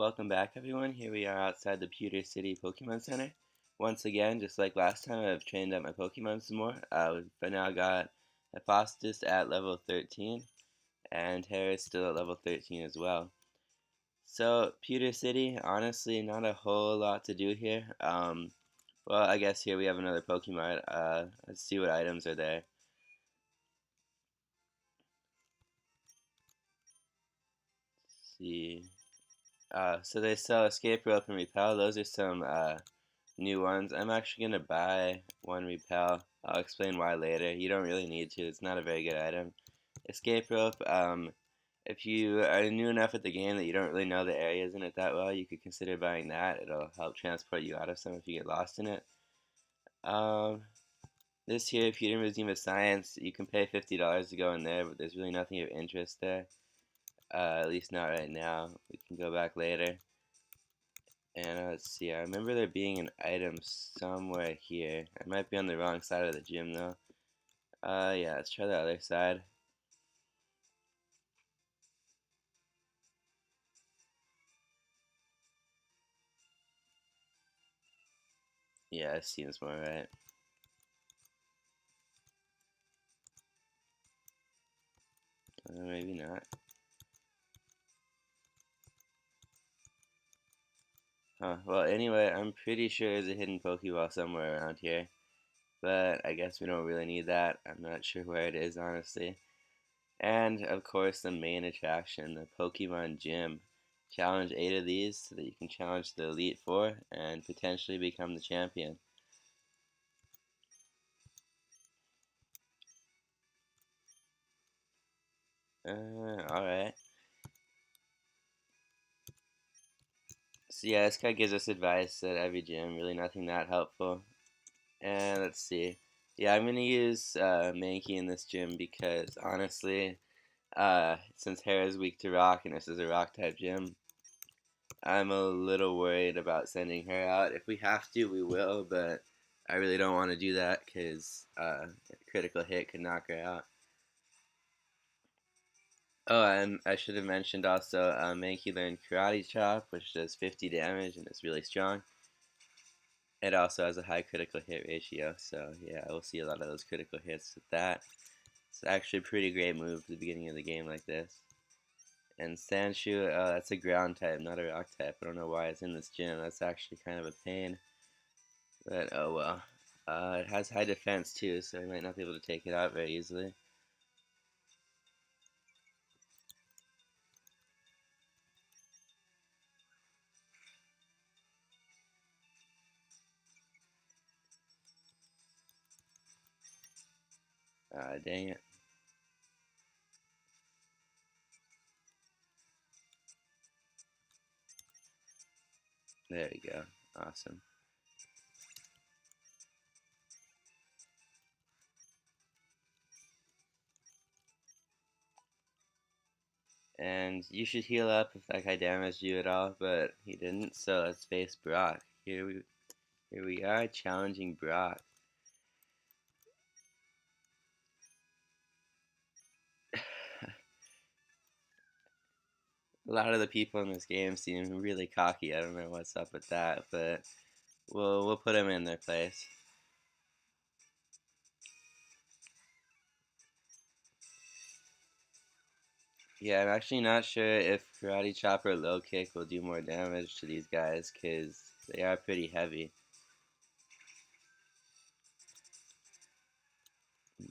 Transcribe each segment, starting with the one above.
Welcome back, everyone. Here we are outside the Pewter City Pokemon Center. Once again, just like last time, I've trained up my Pokemon some more. We've now got Hephaestus at level 13, and Harris still at level 13 as well. So, Pewter City, honestly, not a whole lot to do here. Well, I guess here we have another Pokemon. Let's see what items are there. Let's see. So they sell Escape Rope and Repel. Those are some new ones. I'm actually going to buy one Repel. I'll explain why later. You don't really need to. It's not a very good item. Escape Rope, if you are new enough at the game that you don't really know the areas in it that well, you could consider buying that. It'll help transport you out of some if you get lost in it. Um, this here, Pewter Museum of Science, you can pay $50 to go in there, but there's really nothing of interest there. At least not right now. We can go back later. And let's see, I remember there being an item somewhere here. I might be on the wrong side of the gym though. Yeah, let's try the other side. Yeah, it seems more right. Maybe not. Huh, well anyway, I'm pretty sure there's a hidden Pokeball somewhere around here. But I guess we don't really need that. I'm not sure where it is, honestly. And, of course, the main attraction, the Pokemon Gym. Challenge 8 of these so that you can challenge the Elite Four and potentially become the champion. Alright. So yeah, this guy gives us advice at every gym, really nothing that helpful. And let's see. Yeah, I'm gonna use Mankey in this gym because honestly, since Hera is weak to rock and this is a rock type gym, I'm a little worried about sending her out. If we have to, we will, but I really don't want to do that because a critical hit could knock her out. Oh, and I should have mentioned also, Mankey learned Karate Chop, which does 50 damage and is really strong. It also has a high critical hit ratio, so yeah, we'll see a lot of those critical hits with that. It's actually a pretty great move at the beginning of the game like this. And Sandshoe, that's a ground type, not a rock type. I don't know why it's in this gym. That's actually kind of a pain. But oh well. It has high defense too, so I might not be able to take it out very easily. Dang it. There we go. Awesome. And you should heal up if that guy damaged you at all, but he didn't, so let's face Brock. Here we are challenging Brock. A lot of the people in this game seem really cocky. I don't know what's up with that, but we'll put them in their place. Yeah, I'm actually not sure if Karate Chop or Low Kick will do more damage to these guys because they are pretty heavy.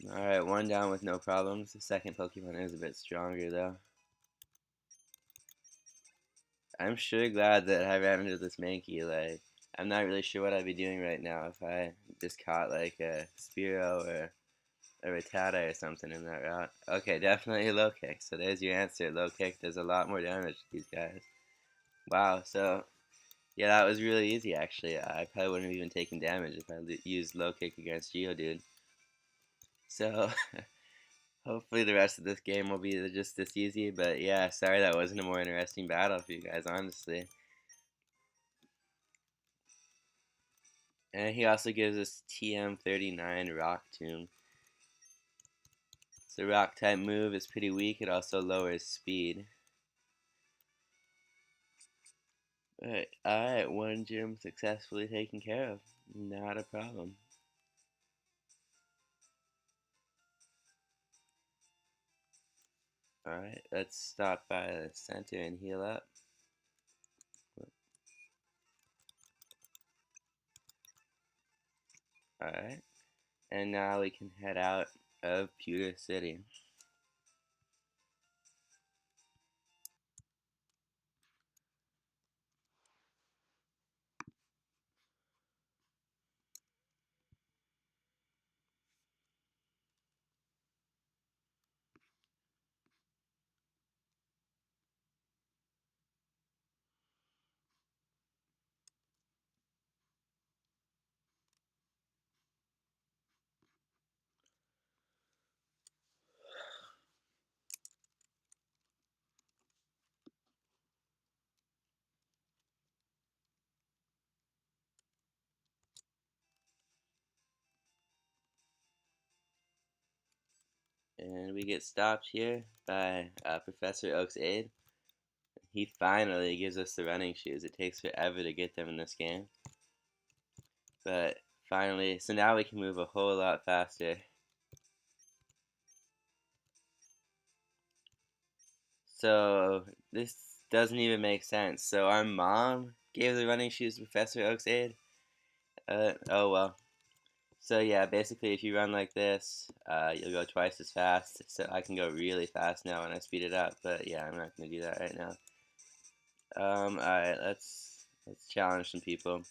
Alright, one down with no problems. The second Pokemon is a bit stronger though. I'm sure glad that I ran into this Mankey. Like, I'm not really sure what I'd be doing right now if I just caught like a Spearow or a Rattata or something in that route. Okay, definitely low kick. So there's your answer. Low kick does a lot more damage to these guys. Wow, so yeah, that was really easy actually. I probably wouldn't have even taken damage if I used low kick against Geodude. So hopefully the rest of this game will be just this easy. But yeah, sorry that wasn't a more interesting battle for you guys, honestly. And he also gives us TM39 Rock Tomb. So rock type move is pretty weak. It also lowers speed. Alright, one gym successfully taken care of. Not a problem. Alright, let's stop by the center and heal up. Alright, and now we can head out of Pewter City. And we get stopped here by Professor Oak's aide. He finally gives us the running shoes. It takes forever to get them in this game. But finally, so now we can move a whole lot faster. So this doesn't even make sense. So our mom gave the running shoes to Professor Oak's aide? Oh well. So yeah, basically if you run like this, you'll go twice as fast. So I can go really fast now when I speed it up, but yeah, I'm not gonna do that right now. Alright, let's challenge some people.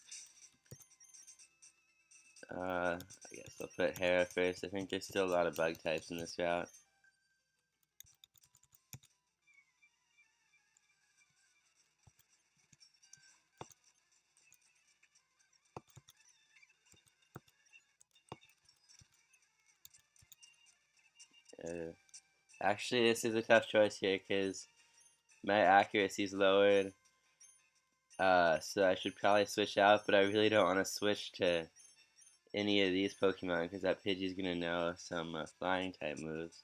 I guess I'll put Hera first. I think there's still a lot of bug types in this route. Uh, Actually, this is a tough choice here because my accuracy is lowered. So I should probably switch out, but I really don't want to switch to any of these Pokemon because that Pidgey's gonna know some flying type moves.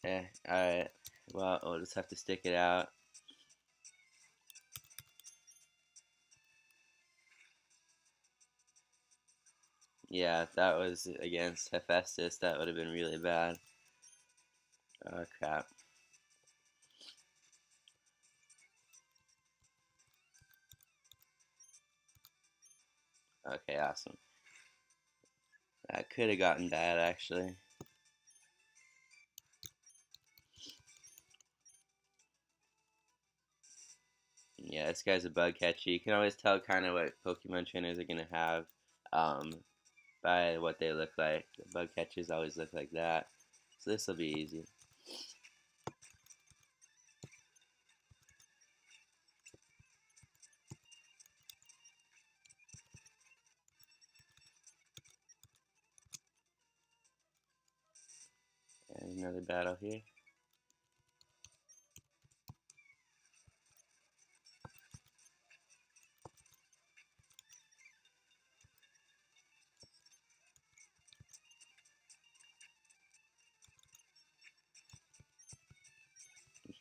Alright. Well, we'll just have to stick it out. Yeah, if that was against Hephaestus, that would have been really bad. Oh, crap. Okay, awesome. That could have gotten bad, actually. Yeah, this guy's a bug catcher. You can always tell kind of what Pokemon trainers are going to have um, by what they look like. The bug catchers always look like that. So this will be easy. And another battle here.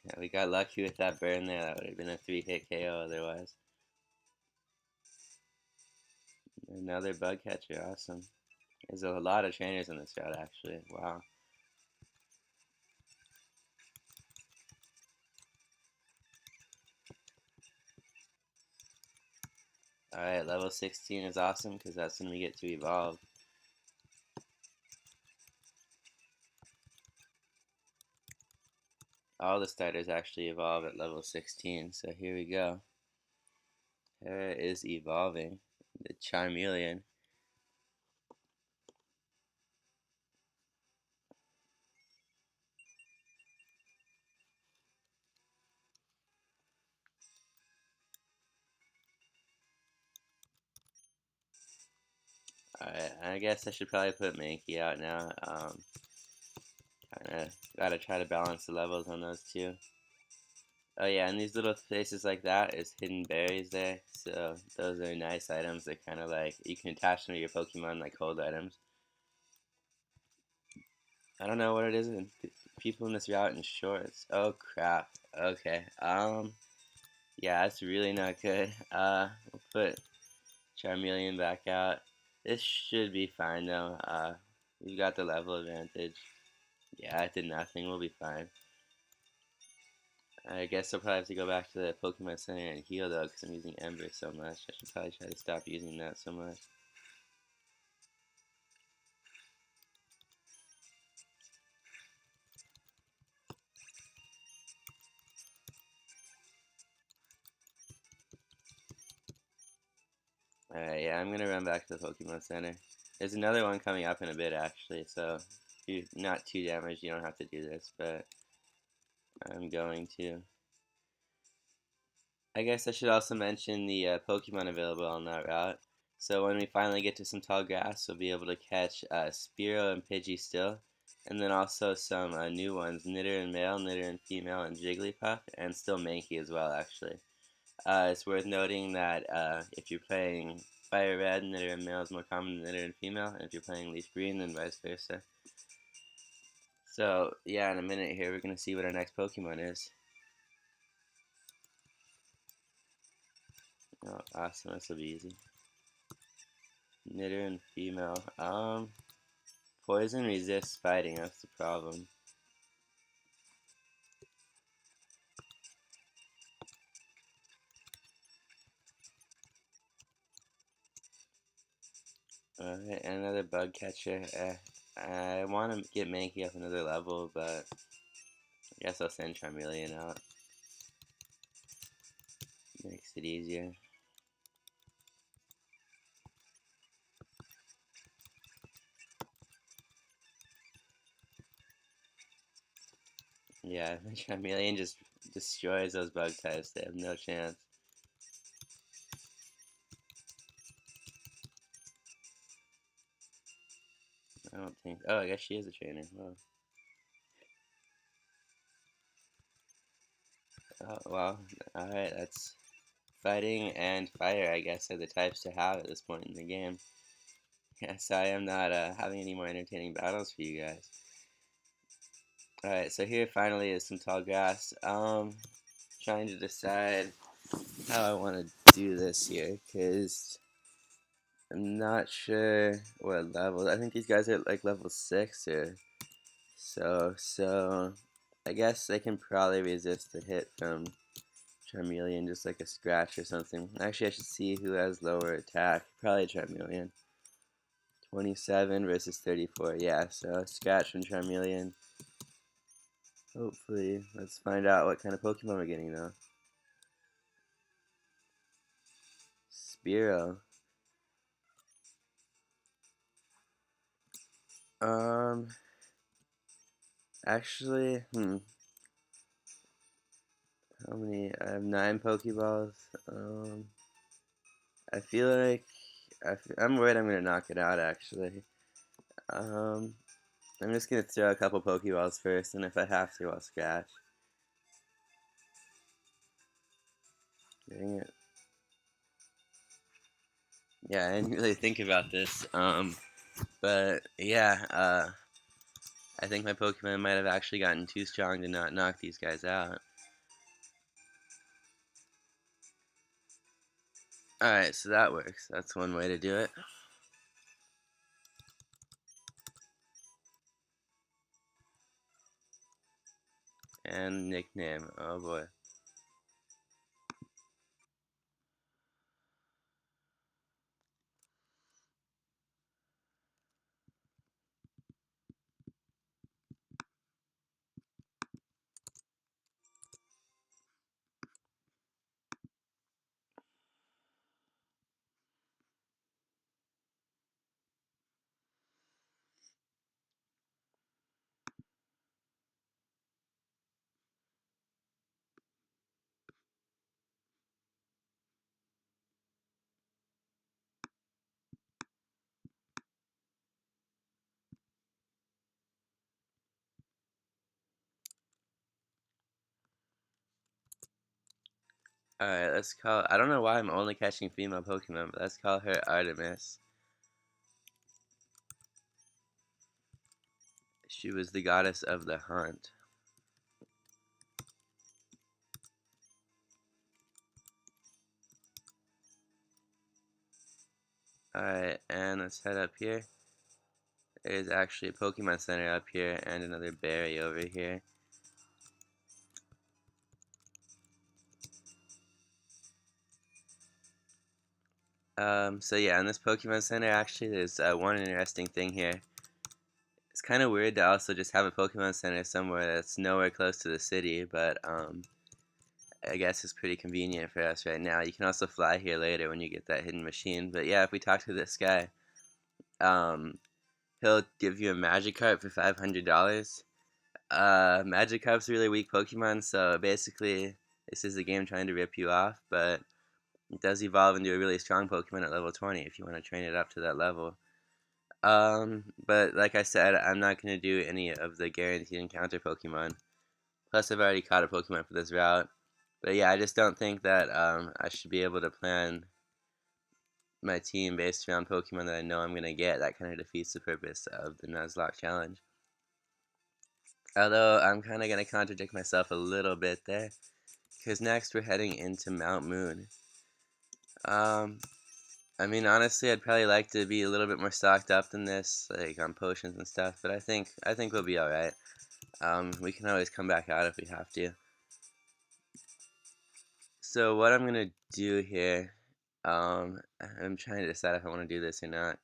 Yeah, we got lucky with that burn there. That would have been a 3-hit KO otherwise. Another bug catcher, awesome. There's a lot of trainers in this route, actually. Wow. Alright, level 16 is awesome because that's when we get to evolve. All the starters actually evolve at level 16, so here we go. Hera is evolving. The Charmeleon. Alright, I guess I should probably put Mankey out now. Kinda gotta try to balance the levels on those two. Oh yeah, and these little places like that is hidden berries there. So those are nice items. They're kind of like, you can attach them to your Pokemon like hold items. I don't know what it is in people in this route in shorts. Oh crap. Okay. Yeah, that's really not good. We'll put Charmeleon back out. This should be fine though. We got the level advantage. Yeah, it did nothing. We'll be fine. I guess I'll probably have to go back to the Pokemon Center and heal though, because I'm using Ember so much. I should probably try to stop using that so much. Alright, yeah, I'm gonna run back to the Pokemon Center. There's another one coming up in a bit actually, so if you're not too damaged, you don't have to do this, but I'm going to. I guess I should also mention the Pokemon available on that route. So when we finally get to some tall grass, we'll be able to catch Spearow and Pidgey still, and then also some new ones, Knitter and Male, Knitter and Female, and Jigglypuff, and still Mankey as well actually. It's worth noting that if you're playing Fire Red, Knitter and Male is more common than Knitter and Female, and if you're playing Leaf Green, then vice versa. So yeah, in a minute here, we're going to see what our next Pokemon is. Oh, awesome, this will be easy. Knitter and Female. Poison resists fighting, that's the problem. Alright, another bug catcher. I want to get Mankey up another level, but I guess I'll send Charmeleon out. Makes it easier. Yeah, Charmeleon just destroys those bug types. They have no chance. I don't think. Oh, I guess she is a trainer. Well, oh, well. Alright, that's fighting and fire, I guess, are the types to have at this point in the game. Yes, I am not having any more entertaining battles for you guys. Alright, so here finally is some tall grass. Trying to decide how I want to do this here, because I'm not sure what level. I think these guys are like level 6 or so. So I guess they can probably resist the hit from Charmeleon, just like a scratch or something. Actually, I should see who has lower attack. Probably Charmeleon. 27 versus 34. Yeah, so a scratch from Charmeleon. Hopefully, let's find out what kind of Pokemon we're getting though. Spearow. Um, actually, how many? I have 9 Pokeballs. I feel like I'm worried I'm gonna knock it out actually. Um, I'm just gonna throw a couple Pokeballs first, and if I have to, I'll scratch. Dang it. Yeah, I didn't really think about this. But yeah, I think my Pokemon might have actually gotten too strong to not knock these guys out. Alright, so that works. That's one way to do it. And nickname. Oh boy. Alright, let's call. I don't know why I'm only catching female Pokemon, but let's call her Artemis. She was the goddess of the hunt. Alright, and let's head up here. There's actually a Pokemon Center up here and another berry over here. So yeah, in this Pokemon Center, actually, there's one interesting thing here. It's kind of weird to also just have a Pokemon Center somewhere that's nowhere close to the city, but I guess it's pretty convenient for us right now. You can also fly here later when you get that hidden machine. But yeah, if we talk to this guy, um, he'll give you a Magikarp for $500. Magikarp's a really weak Pokemon, so basically this is a game trying to rip you off, but it does evolve into a really strong Pokemon at level 20 if you want to train it up to that level. But like I said, I'm not going to do any of the guaranteed encounter Pokemon. Plus, I've already caught a Pokemon for this route. But yeah, I just don't think that I should be able to plan my team based around Pokemon that I know I'm going to get. That kind of defeats the purpose of the Nuzlocke challenge. Although, I'm kind of going to contradict myself a little bit there. Because next, we're heading into Mount Moon. Um, I mean, honestly, I'd probably like to be a little bit more stocked up than this, like on potions and stuff. But I think we'll be all right. We can always come back out if we have to. So what I'm gonna do here, I'm trying to decide if I want to do this or not.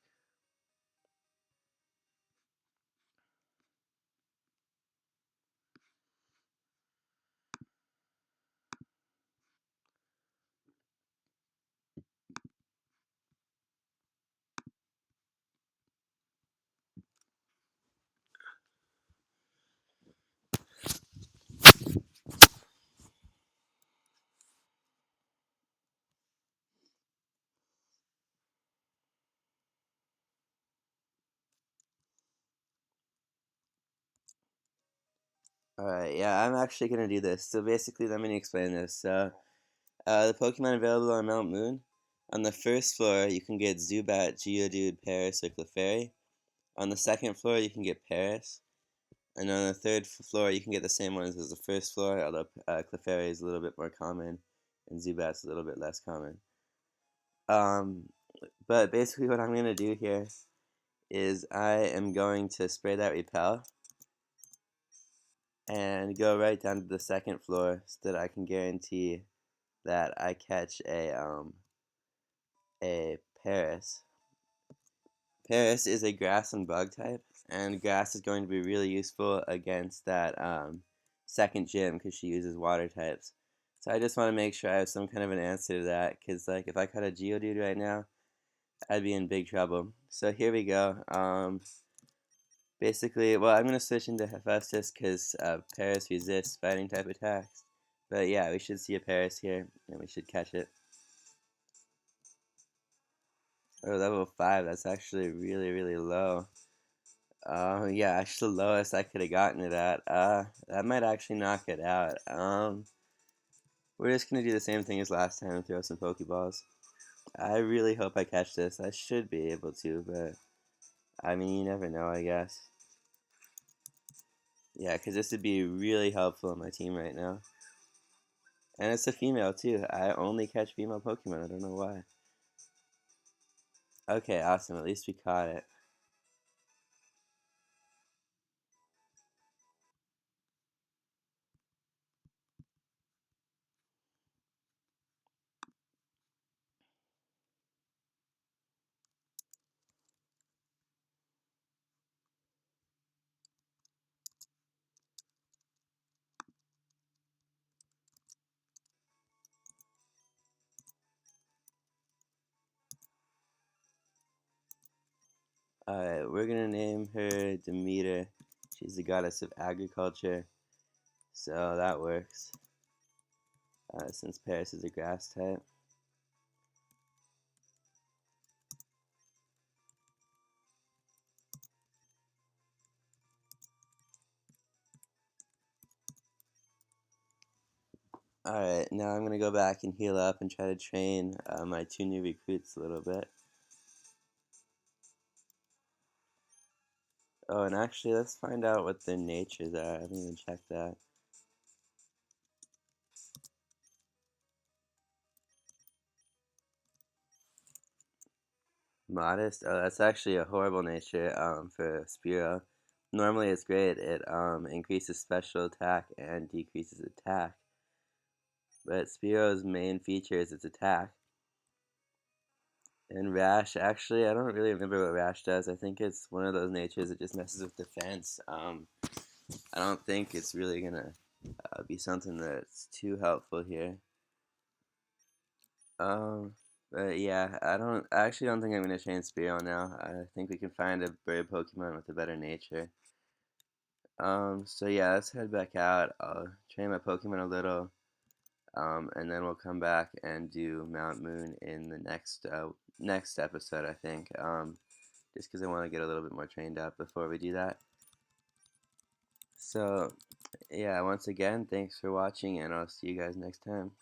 Alright, yeah, I'm actually gonna do this. So basically, let me explain this. So, the Pokemon available on Mount Moon. On the first floor, you can get Zubat, Geodude, Paris, or Clefairy. On the second floor, you can get Paris. And on the third floor, you can get the same ones as the first floor, although Clefairy is a little bit more common, and Zubat's a little bit less common. Um, but basically, what I'm gonna do here is I am going to spray that repel and go right down to the second floor so that I can guarantee that I catch a Paris. Paris is a grass and bug type, and grass is going to be really useful against that second gym because she uses water types. So I just want to make sure I have some kind of an answer to that, because like if I caught a Geodude right now, I'd be in big trouble. So here we go. Basically, well, I'm going to switch into Hephaestus because Paris resists fighting type attacks. But yeah, we should see a Paris here, and we should catch it. Oh, level 5, that's actually really, really low. Yeah, actually the lowest I could have gotten it at. That might actually knock it out. We're just going to do the same thing as last time and throw some Pokeballs. I really hope I catch this. I should be able to, but I mean, you never know, I guess. Yeah, because this would be really helpful in my team right now. And it's a female too. I only catch female Pokemon. I don't know why. Okay, awesome. At least we caught it. Alright, we're gonna name her Demeter. She's the goddess of agriculture. So that works. Since Paris is a grass type. Alright, now I'm gonna go back and heal up and try to train my two new recruits a little bit. Oh, and actually, let's find out what their natures are. I haven't even checked that. Modest? Oh, that's actually a horrible nature for Spearow. Normally it's great. It increases special attack and decreases attack. But Spearow's main feature is its attack. And Rash, actually, I don't really remember what Rash does. I think it's one of those natures that just messes with defense. I don't think it's really gonna be something that's too helpful here. Um, but yeah, I actually don't think I'm gonna train Spearow now. I think we can find a bird Pokemon with a better nature. So yeah, let's head back out. I'll train my Pokemon a little, and then we'll come back and do Mount Moon in the next episode, I think. Just because I want to get a little bit more trained up before we do that. So yeah, once again, thanks for watching, and I'll see you guys next time.